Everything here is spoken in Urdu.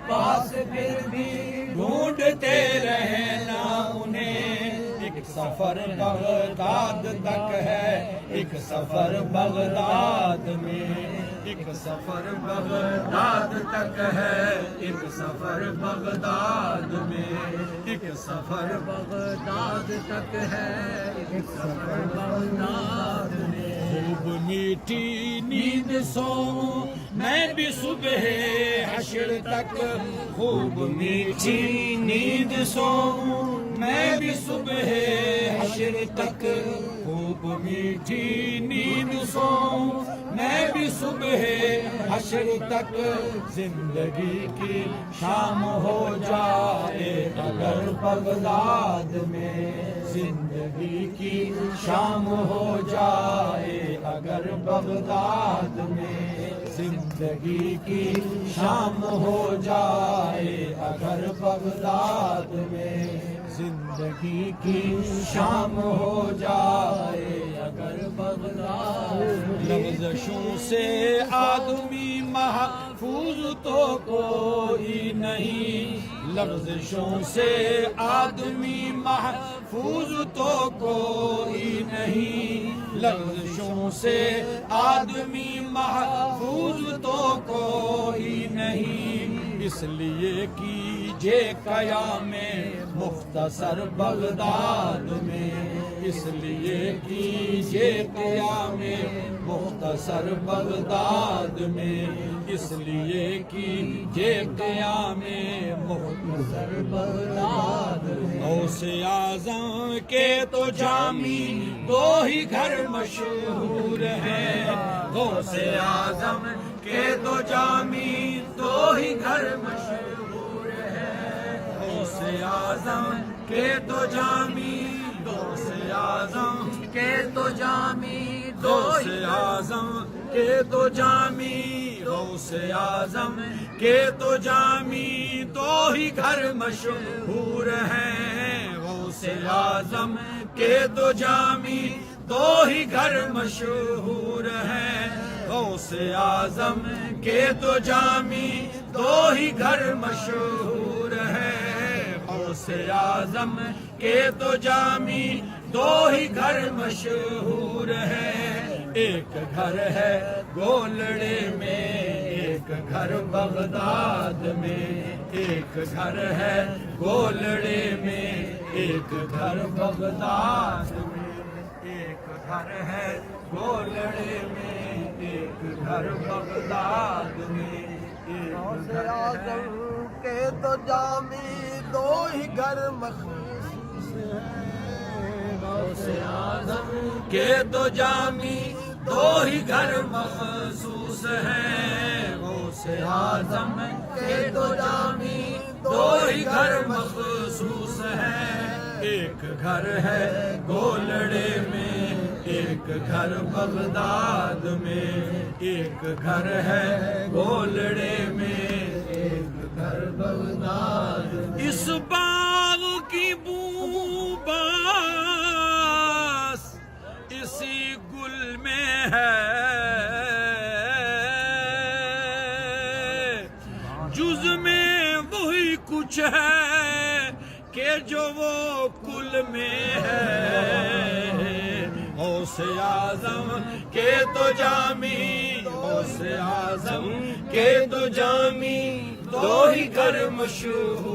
پاس پھر بھی ڈھونڈتے رہنا انہیں. ایک سفر بغداد تک ہے، ایک سفر بغداد میں. ایک سفر بغداد تک ہے، ایک سفر بغداد میں. ایک سفر بغداد تک ہے، ایک سفر بغداد میں. خوب میٹھی نیند سوؤں میں بھی صبح حشر تک. خوب میٹھی نیند سوؤں میں بھی صبح حشر تک. خوب میٹھی نیند سوؤں میں بھی صبح حشر تک. زندگی کی شام ہو جائے اگر بغداد میں. زندگی کی شام ہو جائے اگر بغداد میں. زندگی کی شام ہو جائے اگر بغداد میں. زندگی کی شام ہو جائے اگر بغداد میں. لغزشوں سے آدمی محفوظ تو کوئی نہیں. لغزشوں سے آدمی محفوظ تو کوئی نہیں. لغزشوں سے آدمی محفوظ تو کوئی نہیں. اس لیے کیجے قیام مختصر بغداد میں. اس لیے کیجے قیام مختصر بغداد میں. اس لیے کیجے قیام مختصر بغداد میں. غوث اعظم کے تو جامی دو ہی گھر مشہور ہیں. غوث اعظم کے تو جامی دو ہی گھر مشہور ہیں. غوث اعظم کے تو جامی، غوث اعظم کے تو جامی، غوث اعظم کے تو جامی، غوث اعظم کے تو جامی دو ہی گھر مشہور ہیں. غوث اعظم کے تو جامی دو ہی گھر مشہور ہیں. غوث اعظم کے تو جامی دو ہی گھر مشہور ہیں. غوث اعظم کے تو جامی دو ہی گھر مشہور ہیں. ایک گھر ہے گولڑے میں، ایک گھر بغداد میں. ایک گھر ہے گولڑے میں، ایک گھر بغداد میں. ایک گھر ہے گولڑے میں، ایک گھر بغداد میں. غوث اعظم کے تو جامی دو ہی گھر مخصوص ہیں. غوث اعظم کے تو جامی دو ہی گھر مخصوص ہیں. غوث اعظم کے تو جامی دو ہی گھر مخصوص ہیں. ایک گھر ہے گولڑے میں، ایک گھر بغداد میں. ایک گھر ہے گولڑے میں، ایک گھر بغداد میں. اس باغ کی بو بس اسی گل میں ہے، جز میں وہی کچھ ہے کہ جو وہ کل میں ہے. غوث اعظم کے تو جامی، غوث اعظم کے تو جامی دو ہی گھر مشہور